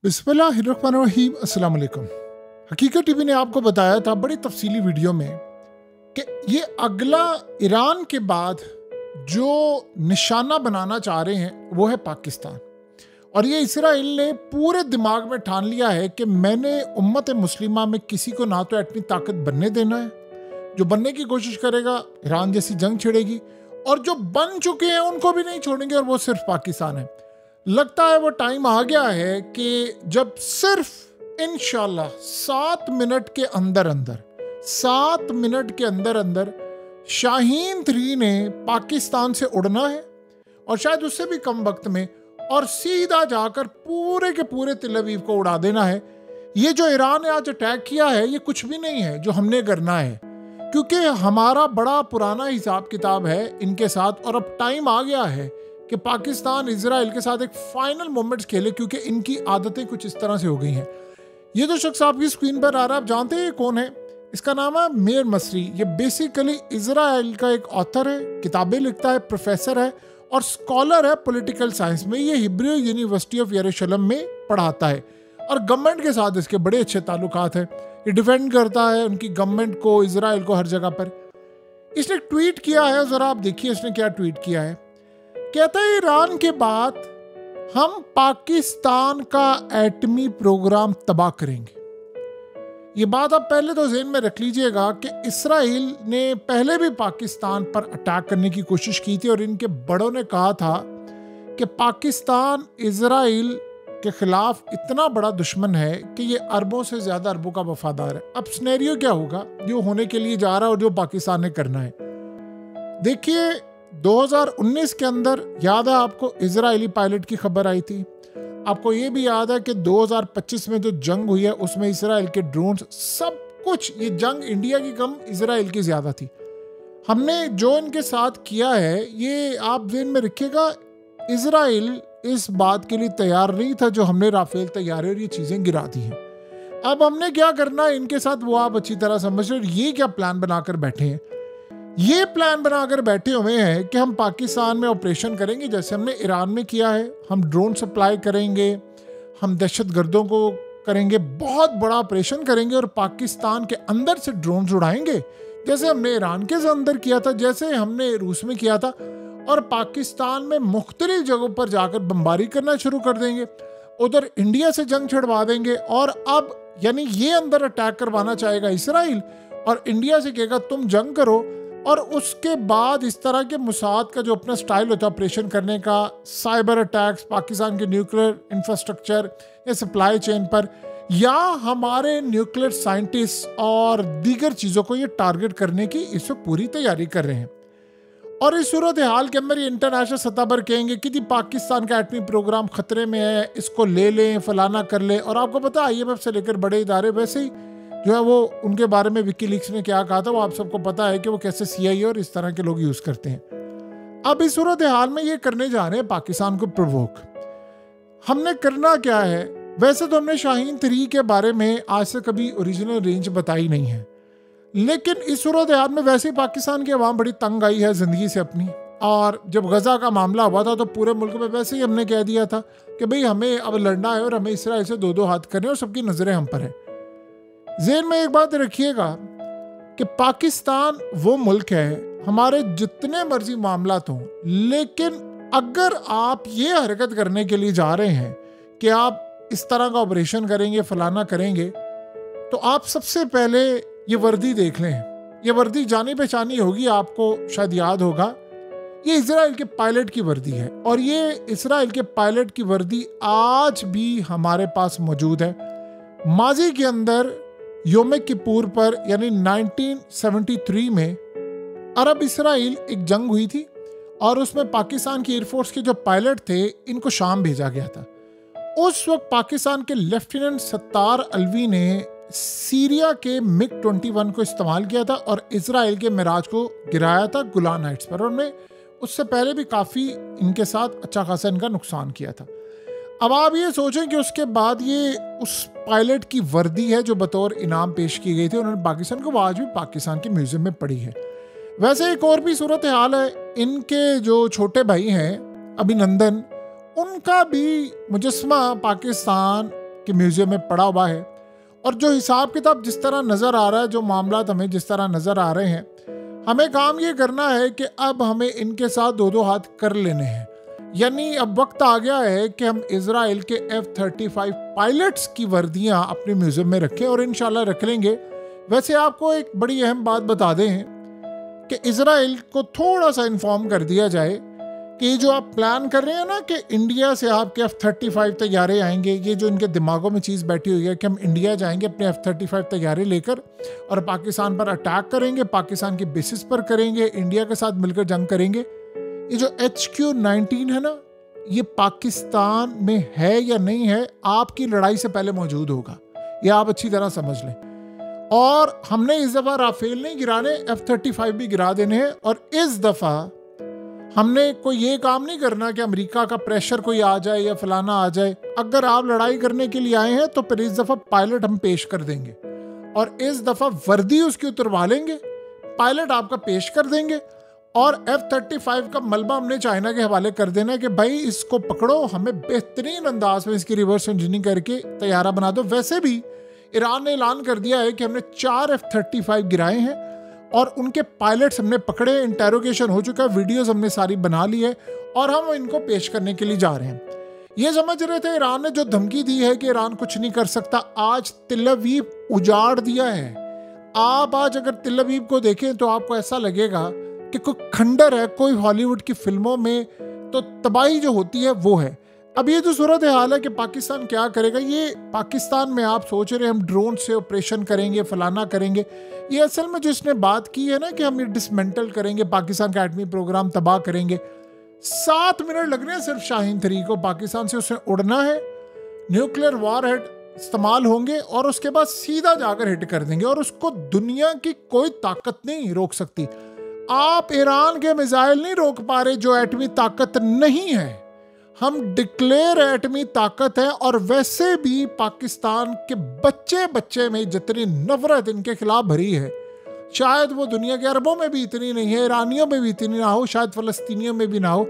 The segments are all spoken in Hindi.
बिस्मिल्लाहिर्रहमानिर्रहीम। अस्सलाम वालेकुम। हकीकत टीवी ने आपको बताया था बड़ी तफसीली वीडियो में कि ये अगला ईरान के बाद जो निशाना बनाना चाह रहे हैं वो है पाकिस्तान। और ये इसराइल ने पूरे दिमाग में ठान लिया है कि मैंने उम्मत मुस्लिमा में किसी को ना तो एटमी ताकत बनने देना है, जो बनने की कोशिश करेगा ईरान जैसी जंग छिड़ेगी, और जो बन चुके हैं उनको भी नहीं छोड़ेंगे, और वो सिर्फ पाकिस्तान है। लगता है वो टाइम आ गया है कि जब सिर्फ इंशाल्लाह 7 मिनट के अंदर अंदर शाहीन 3 ने पाकिस्तान से उड़ना है, और शायद उससे भी कम वक्त में, और सीधा जाकर पूरे के पूरे तिल अवीव को उड़ा देना है। ये जो ईरान ने आज अटैक किया है ये कुछ भी नहीं है जो हमने करना है, क्योंकि हमारा बड़ा पुराना हिसाब किताब है इनके साथ, और अब टाइम आ गया है कि पाकिस्तान इजराइल के साथ एक फाइनल मोमेंट्स खेले, क्योंकि इनकी आदतें कुछ इस तरह से हो गई हैं। ये जो शख्स आपकी स्क्रीन पर आ रहा है, आप जानते हैं ये कौन है? इसका नाम है मेयर मसरी। ये बेसिकली इजराइल का एक ऑथर है, किताबें लिखता है, प्रोफेसर है और स्कॉलर है पॉलिटिकल साइंस में। ये हिब्रू यूनिवर्सिटी ऑफ यरूशलेम में पढ़ाता है, और गवर्नमेंट के साथ इसके बड़े अच्छे ताल्लुकात हैं। ये डिफेंड करता है उनकी गवर्नमेंट को, इजराइल को, हर जगह पर। इसने ट्वीट किया है, जरा आप देखिए इसने क्या ट्वीट किया है। कहता है ईरान के बाद हम पाकिस्तान का एटमी प्रोग्राम तबाह करेंगे। ये बात आप पहले तो ज़हन में रख लीजिएगा कि इसराइल ने पहले भी पाकिस्तान पर अटैक करने की कोशिश की थी, और इनके बड़ों ने कहा था कि पाकिस्तान इजराइल के खिलाफ इतना बड़ा दुश्मन है कि ये अरबों से ज़्यादा अरबों का वफादार है। अब सिनेरियो क्या होगा जो होने के लिए जा रहा है और जो पाकिस्तान ने करना है? देखिए 2019 के अंदर याद है आपको इजरायली पायलट की खबर आई थी। आपको ये भी याद है कि 2025 में जो जंग हुई है उसमें इसराइल के ड्रोन सब कुछ, ये जंग इंडिया की कम इजराइल की ज्यादा थी। हमने जो इनके साथ किया है ये आप ज़हन में रखिएगा, इजराइल इस बात के लिए तैयार नहीं था जो हमने राफेल तैयारी और ये चीजें गिरा दी हैं। अब हमने क्या करना है इनके साथ वो आप अच्छी तरह समझ रहे। ये क्या प्लान बनाकर बैठे हैं? ये प्लान बनाकर बैठे हुए हैं कि हम पाकिस्तान में ऑपरेशन करेंगे जैसे हमने ईरान में किया है। हम ड्रोन सप्लाई करेंगे, हम दहशतगर्दों को करेंगे, बहुत बड़ा ऑपरेशन करेंगे, और पाकिस्तान के अंदर से ड्रोन उड़ाएंगे जैसे हमने ईरान के अंदर किया था, जैसे हमने रूस में किया था, और पाकिस्तान में मुख्तलिफ जगहों पर जाकर बमबारी करना शुरू कर देंगे। उधर इंडिया से जंग छिड़वा देंगे, और अब यानी ये अंदर अटैक करवाना चाहेगा इसराइल, और इंडिया से कहेगा तुम जंग करो। और उसके बाद इस तरह के मुसाद का जो अपना स्टाइल होता है ऑपरेशन करने का, साइबर अटैक्स पाकिस्तान के न्यूक्लियर इंफ्रास्ट्रक्चर या सप्लाई चेन पर, या हमारे न्यूक्लियर साइंटिस्ट और दीगर चीज़ों को ये टारगेट करने की इस वक्त पूरी तैयारी कर रहे हैं। और इस सूरत हाल के अंदर ये इंटरनेशनल सतह पर कहेंगे कि जी पाकिस्तान का एटमी प्रोग्राम खतरे में है, इसको ले लें, फलाना कर लें। और आपको पता है IMF से लेकर बड़े इदारे वैसे ही जो है वो उनके बारे में विकीलीक्स ने क्या कहा था वो आप सबको पता है कि वो कैसे CIA और इस तरह के लोग यूज करते हैं। अब इस सूरत हाल में ये करने जा रहे हैं पाकिस्तान को प्रोवोक। हमने करना क्या है? वैसे तो हमने शाहीन 3 के बारे में आज से कभी ओरिजिनल रेंज बताई नहीं है, लेकिन इस सूरत हाल में वैसे ही पाकिस्तान की आवाम बड़ी तंग आई है जिंदगी से अपनी। और जब गजा का मामला हुआ था तो पूरे मुल्क में वैसे ही हमने कह दिया था कि भाई हमें अब लड़ना है और हमें इसराइल से 2-2 हाथ करने, और सबकी नजरें हम पर है। ज़हन में एक बात रखिएगा कि पाकिस्तान वो मुल्क है, हमारे जितने मर्जी मामलात हों, लेकिन अगर आप ये हरकत करने के लिए जा रहे हैं कि आप इस तरह का ऑपरेशन करेंगे, फलाना करेंगे, तो आप सबसे पहले ये वर्दी देख लें। ये वर्दी जानी पहचानी होगी, आपको शायद याद होगा, ये इजराइल के पायलट की वर्दी है, और ये इजराइल के पायलट की वर्दी आज भी हमारे पास मौजूद है। माजी के अंदर योम किपुर पर यानी 1973 में अरब इसराइल एक जंग हुई थी, और उसमें पाकिस्तान की एयरफोर्स के जो पायलट थे इनको शाम भेजा गया था। उस वक्त पाकिस्तान के लेफ्टिनेंट सत्तार अलवी ने सीरिया के MiG-21 को इस्तेमाल किया था और इसराइल के मिराज को गिराया था गोलान हाइट्स पर, और उन्होंने उससे पहले भी काफ़ी इनके साथ अच्छा खासा इनका नुकसान किया था। अब आप ये सोचें कि उसके बाद ये उस पायलट की वर्दी है जो बतौर इनाम पेश की गई थी उन्होंने पाकिस्तान को, वो आज भी पाकिस्तान के म्यूजियम में पड़ी है। वैसे एक और भी सूरत हाल है, इनके जो छोटे भाई हैं अभिनंदन, उनका भी मुजस्मा पाकिस्तान कि म्यूजियम में पड़ा हुआ है। और जो हिसाब किताब जिस तरह नज़र आ रहा है, जो मामला हमें जिस तरह नज़र आ रहे हैं, हमें काम ये करना है कि अब हमें इनके साथ दो दो हाथ कर लेने हैं। यानी अब वक्त आ गया है कि हम इजराइल के F-35 पायलट्स की वर्दियां अपने म्यूजियम में रखें, और इंशाल्लाह रख लेंगे। वैसे आपको एक बड़ी अहम बात बता दें कि इजराइल को थोड़ा सा इन्फॉर्म कर दिया जाए कि जो आप प्लान कर रहे हैं ना कि इंडिया से आपके F-35 तैयारे आएंगे, ये जो इनके दिमागों में चीज़ बैठी हुई है कि हम इंडिया जाएंगे अपने F-35 तैयारे लेकर और पाकिस्तान पर अटैक करेंगे, पाकिस्तान की बेसिस पर करेंगे, इंडिया के साथ मिलकर जंग करेंगे। ये जो HQ-19 है ना, ये पाकिस्तान में है या नहीं है, आपकी लड़ाई से पहले मौजूद होगा, ये आप अच्छी तरह समझ लें। और हमने इस दफ़ा राफेल नहीं गिराने, F-35 भी गिरा देने हैं। और इस दफ़ा हमने कोई ये काम नहीं करना कि अमेरिका का प्रेशर कोई आ जाए या फलाना आ जाए। अगर आप लड़ाई करने के लिए आए हैं तो फिर इस दफ़ा पायलट हम पेश कर देंगे, और इस दफ़ा वर्दी उसकी उतरवा लेंगे, पायलट आपका पेश कर देंगे, और F-35 का मलबा हमने चाइना के हवाले कर देना है कि भाई इसको पकड़ो, हमें बेहतरीन अंदाज में इसकी रिवर्स इंजीनियरिंग करके तैयारा बना दो। वैसे भी ईरान ने ऐलान कर दिया है कि हमने 4 F-35 गिराए हैं और उनके पायलट्स हमने पकड़े, इंटेरोगेशन हो चुका है, वीडियोस हमने सारी बना ली है, और हम इनको पेश करने के लिए जा रहे हैं। ये समझ रहे थे ईरान ने जो धमकी दी है कि ईरान कुछ नहीं कर सकता, आज तिल अवीव उजाड़ दिया है। आप आज अगर तिल अवीव को देखें तो आपको ऐसा लगेगा कि कोई खंडर है, कोई हॉलीवुड की फिल्मों में तो तबाही जो होती है वो है। अब ये जो सूरत हाल है कि पाकिस्तान क्या करेगा, ये पाकिस्तान में आप सोच रहे हैं हम ड्रोन से ऑपरेशन करेंगे, फलाना करेंगे, ये असल में जो इसने बात की है ना कि हम ये डिसमेंटल करेंगे, पाकिस्तान का एटमी प्रोग्राम तबाह करेंगे। 7 मिनट लगने हैं सिर्फ शाहीन 3 को पाकिस्तान से उसने उड़ना है, न्यूक्लियर वॉरहेड इस्तेमाल होंगे और उसके बाद सीधा जाकर हिट कर देंगे, और उसको दुनिया की कोई ताकत नहीं रोक सकती। आप ईरान के मिसाइल नहीं रोक पा रहे जो एटमी ताकत नहीं है, हम डिक्लेयर एटमी ताकत है। और वैसे भी पाकिस्तान के बच्चे बच्चे में जितनी नफरत इनके खिलाफ भरी है, शायद वो दुनिया के अरबों में भी इतनी नहीं है, ईरानियों में भी इतनी ना हो, शायद फ़लस्तीनियों में भी ना हो।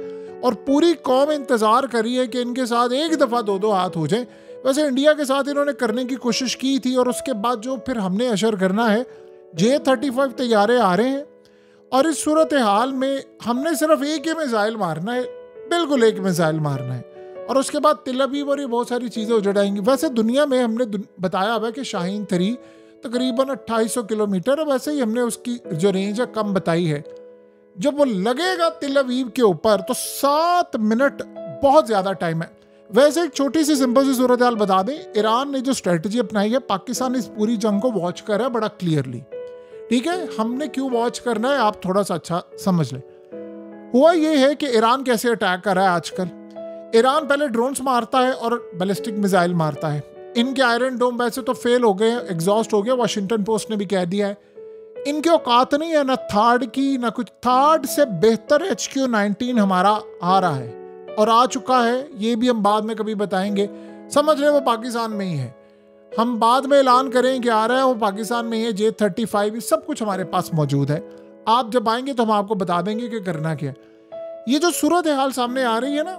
और पूरी कौम इंतज़ार करी है कि इनके साथ एक दफ़ा दो दो हाथ हो जाए। वैसे इंडिया के साथ इन्होंने करने की कोशिश की थी, और उसके बाद जो फिर हमने अशर करना है, J-35 तैयारे आ रहे हैं, और इस सूरत हाल में हमने सिर्फ एक ही मिसाइल मारना है, बिल्कुल एक मिसाइल मारना है, और उसके बाद तिल अवीव और ये बहुत सारी चीज़ें उजड़ आएंगी। वैसे दुनिया में हमने बताया हुआ है कि शाहीन 3 तकरीबन 2800 किलोमीटर है, वैसे ही हमने उसकी जो रेंज है कम बताई है। जब वो लगेगा तिल अवीव के ऊपर तो 7 मिनट बहुत ज़्यादा टाइम है। वैसे एक छोटी सी सिंपल सी सूरत हाल बता दें, ईरान ने जो स्ट्रेटजी अपनाई है, पाकिस्तान इस पूरी जंग को वॉच कर रहा है बड़ा क्लियरली। ठीक है, हमने क्यों वॉच करना है आप थोड़ा सा अच्छा समझ लें। हुआ ये है कि ईरान कैसे अटैक कर रहा है आजकल। ईरान पहले ड्रोन्स मारता है और बैलिस्टिक मिसाइल मारता है। इनके आयरन डोम वैसे तो फेल हो गए, एग्जॉस्ट हो गया, वाशिंगटन पोस्ट ने भी कह दिया है। इनके औकात नहीं है ना थार्ड की ना कुछ, थार्ड से बेहतर HQ-19 हमारा आ रहा है और आ चुका है, ये भी हम बाद में कभी बताएंगे। समझ रहे वो पाकिस्तान में ही है, हम बाद में ऐलान करें कि आ रहा है, वो पाकिस्तान में ही है। J-35 सब कुछ हमारे पास मौजूद है, आप जब आएंगे तो हम आपको बता देंगे कि करना क्या। ये जो सूरत हाल सामने आ रही है ना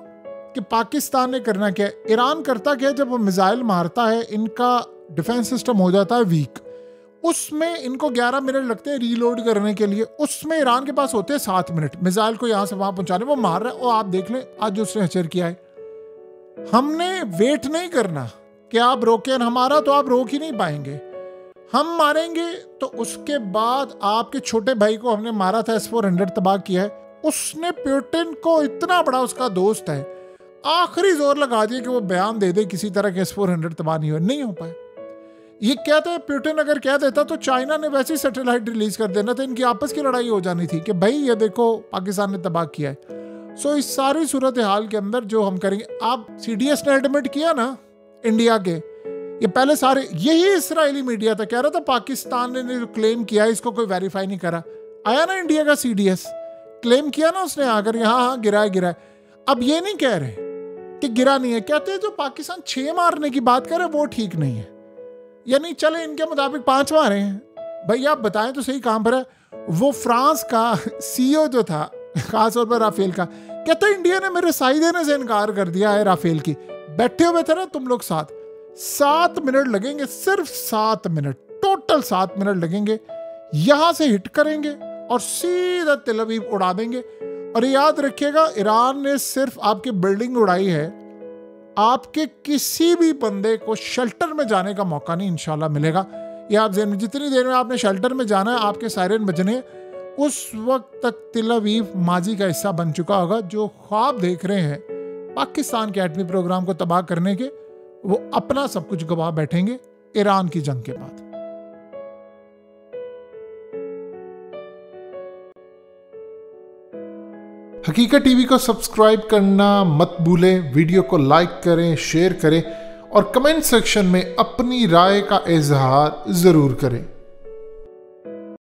कि पाकिस्तान ने करना क्या, ईरान करता क्या, जब वो मिसाइल मारता है इनका डिफेंस सिस्टम हो जाता है वीक, उसमें इनको 11 मिनट लगते हैं रीलोड करने के लिए, उसमें ईरान के पास होते हैं 7 मिनट मिसाइल को यहाँ से वहाँ पहुँचाने। वो मार रहा है, और आप देख लें आज जो उसने हचर किया है। हमने वेट नहीं करना कि आप रोकें हमारा, तो आप रोक ही नहीं पाएंगे। हम मारेंगे तो उसके बाद आपके छोटे भाई को हमने मारा था, S-400 तबाह किया है, उसने पुतिन को, इतना बड़ा उसका दोस्त है, आखिरी जोर लगा दिया कि वो बयान दे दे किसी तरह के S-400 तबाह नहीं हो पाए। ये कहते हैं पुतिन अगर कह देता तो चाइना ने वैसे ही सैटेलाइट रिलीज कर देना था, इनकी आपस की लड़ाई हो जानी थी कि भाई ये देखो पाकिस्तान ने तबाह किया है। सो इस सारी सूरत हाल के अंदर जो हम करेंगे, आप CDS ने एडमिट किया ना इंडिया के, ये पहले सारे यही इस्राएली मीडिया था कह रहा था पाकिस्तान ने जो क्लेम किया इसको कोई वेरीफाई नहीं करा। आया ना इंडिया का CDS, क्लेम किया ना उसने आकर, हाँ गिरा है। अब ये नहीं कह रहे कि गिरा नहीं है, कहते हैं जो पाकिस्तान 6 मारने की बात कर रहे वो ठीक नहीं है, यानी चले इनके मुताबिक 5 मारे हैं। भाई आप बताएं तो सही कहां पर है। वो फ्रांस का CEO जो था, खासतौर पर राफेल का, कहता इंडिया ने मेरे साई देने से इनकार कर दिया है राफेल की। बैठे हुए थे ना तुम लोग साथ, 7 मिनट लगेंगे, सिर्फ 7 मिनट, टोटल 7 मिनट लगेंगे। यहां से हिट करेंगे और सीधा तेल अवीव उड़ा देंगे। और याद रखिएगा, ईरान ने सिर्फ आपकी बिल्डिंग उड़ाई है, आपके किसी भी बंदे को शेल्टर में जाने का मौका नहीं इंशाल्लाह मिलेगा। ये आप जितनी देर में आपने शेल्टर में जाना है, आपके सायरन बजने हैं, उस वक्त तक तेल अवीव माजी का हिस्सा बन चुका होगा। जो ख्वाब देख रहे हैं पाकिस्तान के एटमी प्रोग्राम को तबाह करने के, वो अपना सब कुछ गवा बैठेंगे ईरान की जंग के बाद। हकीकत टीवी को सब्सक्राइब करना मत भूलें, वीडियो को लाइक करें, शेयर करें और कमेंट सेक्शन में अपनी राय का इजहार जरूर करें।